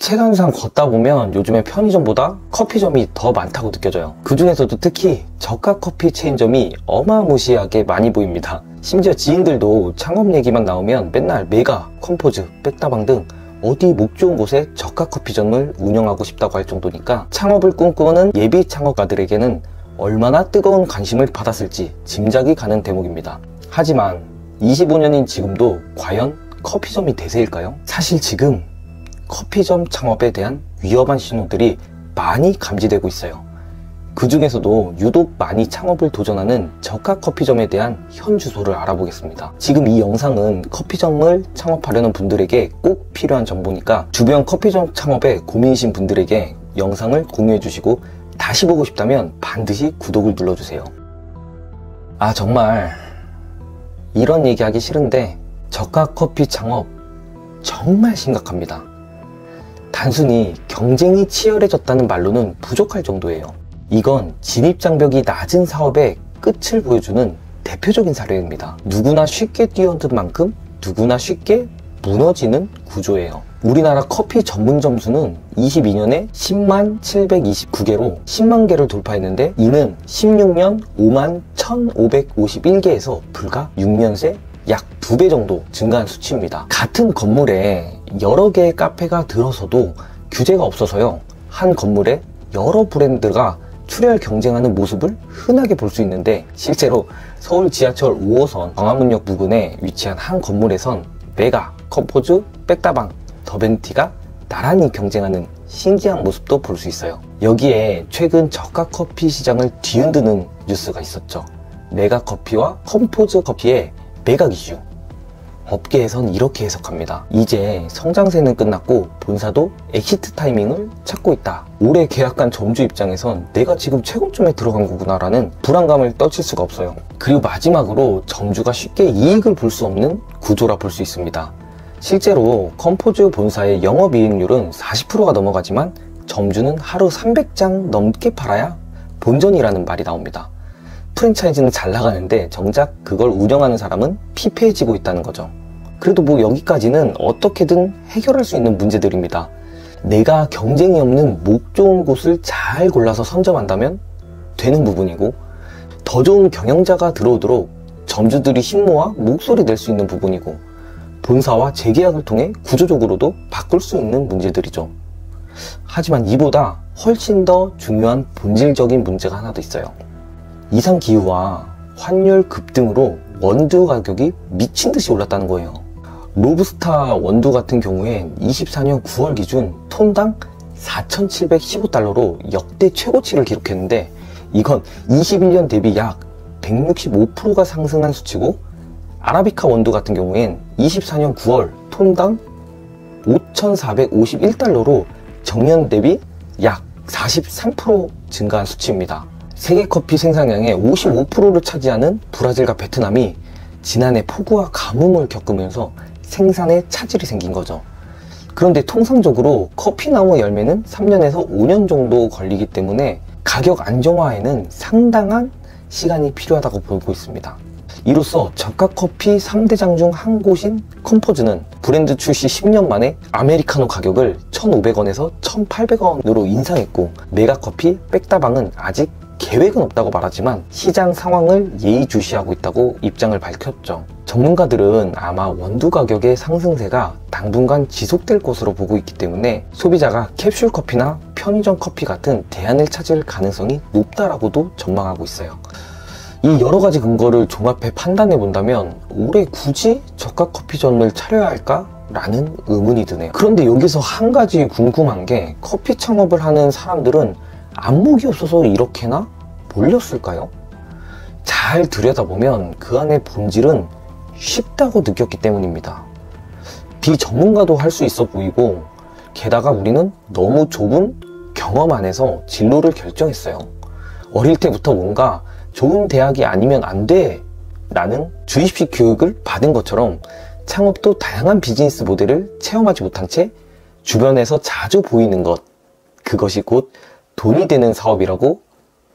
체감상 걷다 보면 요즘에 편의점보다 커피점이 더 많다고 느껴져요. 그 중에서도 특히 저가 커피 체인점이 어마무시하게 많이 보입니다. 심지어 지인들도 창업 얘기만 나오면 맨날 메가, 컴포즈, 백다방 등 어디 목 좋은 곳에 저가 커피점을 운영하고 싶다고 할 정도니까 창업을 꿈꾸는 예비 창업가들에게는 얼마나 뜨거운 관심을 받았을지 짐작이 가는 대목입니다. 하지만 25년인 지금도 과연 커피점이 대세일까요? 사실 지금 커피점 창업에 대한 위험한 신호들이 많이 감지되고 있어요. 그 중에서도 유독 많이 창업을 도전하는 저가 커피점에 대한 현 주소를 알아보겠습니다. 지금 이 영상은 커피점을 창업하려는 분들에게 꼭 필요한 정보니까 주변 커피점 창업에 고민이신 분들에게 영상을 공유해 주시고 다시 보고 싶다면 반드시 구독을 눌러주세요. 아, 정말 이런 얘기하기 싫은데 저가 커피 창업 정말 심각합니다. 단순히 경쟁이 치열해졌다는 말로는 부족할 정도예요. 이건 진입장벽이 낮은 사업의 끝을 보여주는 대표적인 사례입니다. 누구나 쉽게 뛰어든 만큼 누구나 쉽게 무너지는 구조예요. 우리나라 커피 전문점 수는 22년에 10만 729개로 10만 개를 돌파했는데 이는 16년 5만 1551개에서 불과 6년 새 약 2배 정도 증가한 수치입니다. 같은 건물에 여러 개의 카페가 들어서도 규제가 없어서요. 한 건물에 여러 브랜드가 출혈 경쟁하는 모습을 흔하게 볼 수 있는데 실제로 서울 지하철 5호선 광화문역 부근에 위치한 한 건물에선 메가, 컴포즈, 백다방, 더벤티가 나란히 경쟁하는 신기한 모습도 볼 수 있어요. 여기에 최근 저가 커피 시장을 뒤흔드는 뉴스가 있었죠. 메가 커피와 컴포즈 커피의 매각 이슈. 업계에선 이렇게 해석합니다. 이제 성장세는 끝났고 본사도 엑시트 타이밍을 찾고 있다. 올해 계약한 점주 입장에선 내가 지금 최고점에 들어간 거구나 라는 불안감을 떨칠 수가 없어요. 그리고 마지막으로 점주가 쉽게 이익을 볼 수 없는 구조라 볼 수 있습니다. 실제로 컴포즈 본사의 영업이익률은 40%가 넘어가지만 점주는 하루 300장 넘게 팔아야 본전이라는 말이 나옵니다. 프랜차이즈는 잘 나가는데 정작 그걸 운영하는 사람은 피폐해지고 있다는 거죠. 그래도 뭐 여기까지는 어떻게든 해결할 수 있는 문제들입니다. 내가 경쟁이 없는 목 좋은 곳을 잘 골라서 선점한다면 되는 부분이고, 더 좋은 경영자가 들어오도록 점주들이 힘 모아 목소리 낼 수 있는 부분이고, 본사와 재계약을 통해 구조적으로도 바꿀 수 있는 문제들이죠. 하지만 이보다 훨씬 더 중요한 본질적인 문제가 하나 더 있어요. 이상기후와 환율 급등으로 원두 가격이 미친 듯이 올랐다는 거예요. 로부스타 원두 같은 경우엔 24년 9월 기준 톤당 4,715달러로 역대 최고치를 기록했는데 이건 21년 대비 약 165%가 상승한 수치고, 아라비카 원두 같은 경우엔 24년 9월 톤당 5,451달러로 정년 대비 약 43% 증가한 수치입니다. 세계 커피 생산량의 55%를 차지하는 브라질과 베트남이 지난해 폭우와 가뭄을 겪으면서 생산에 차질이 생긴 거죠. 그런데 통상적으로 커피나무 열매는 3년에서 5년 정도 걸리기 때문에 가격 안정화에는 상당한 시간이 필요하다고 보고 있습니다. 이로써 저가 커피 3대장 중 한 곳인 컴포즈는 브랜드 출시 10년 만에 아메리카노 가격을 1,500원에서 1,800원으로 인상했고, 메가커피, 백다방은 아직 계획은 없다고 말하지만 시장 상황을 예의주시하고 있다고 입장을 밝혔죠. 전문가들은 아마 원두 가격의 상승세가 당분간 지속될 것으로 보고 있기 때문에 소비자가 캡슐 커피나 편의점 커피 같은 대안을 찾을 가능성이 높다라고도 전망하고 있어요. 이 여러 가지 근거를 종합해 판단해 본다면 올해 굳이 저가 커피점을 차려야 할까? 라는 의문이 드네요. 그런데 여기서 한 가지 궁금한 게, 커피 창업을 하는 사람들은 안목이 없어서 이렇게나 몰렸을까요? 잘 들여다보면 그 안의 본질은 쉽다고 느꼈기 때문입니다. 비전문가도 할 수 있어 보이고, 게다가 우리는 너무 좁은 경험 안에서 진로를 결정했어요. 어릴 때부터 뭔가 좋은 대학이 아니면 안 돼 라는 주입식 교육을 받은 것처럼 창업도 다양한 비즈니스 모델을 체험하지 못한 채 주변에서 자주 보이는 것, 그것이 곧 돈이 되는 사업이라고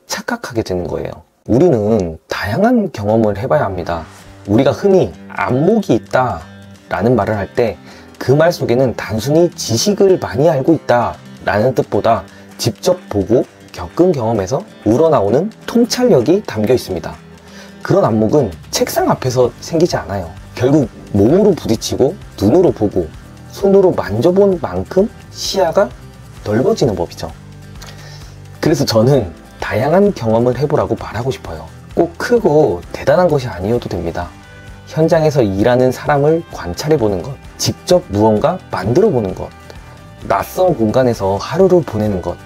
착각하게 되는 거예요. 우리는 다양한 경험을 해봐야 합니다. 우리가 흔히 안목이 있다 라는 말을 할 때 그 말 속에는 단순히 지식을 많이 알고 있다 라는 뜻보다 직접 보고 겪은 경험에서 우러나오는 통찰력이 담겨 있습니다. 그런 안목은 책상 앞에서 생기지 않아요. 결국 몸으로 부딪히고 눈으로 보고 손으로 만져본 만큼 시야가 넓어지는 법이죠. 그래서 저는 다양한 경험을 해보라고 말하고 싶어요. 꼭 크고 대단한 것이 아니어도 됩니다. 현장에서 일하는 사람을 관찰해보는 것, 직접 무언가 만들어보는 것, 낯선 공간에서 하루를 보내는 것,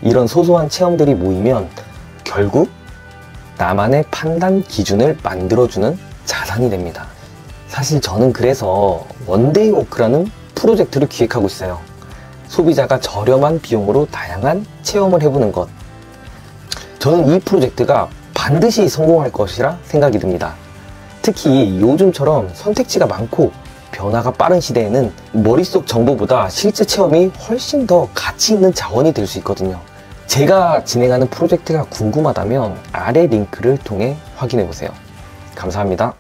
이런 소소한 체험들이 모이면 결국 나만의 판단 기준을 만들어주는 자산이 됩니다. 사실 저는 그래서 원데이 워크라는 프로젝트를 기획하고 있어요. 소비자가 저렴한 비용으로 다양한 체험을 해보는 것. 저는 이 프로젝트가 반드시 성공할 것이라 생각이 듭니다. 특히 요즘처럼 선택지가 많고 변화가 빠른 시대에는 머릿속 정보보다 실제 체험이 훨씬 더 가치 있는 자원이 될 수 있거든요. 제가 진행하는 프로젝트가 궁금하다면 아래 링크를 통해 확인해 보세요. 감사합니다.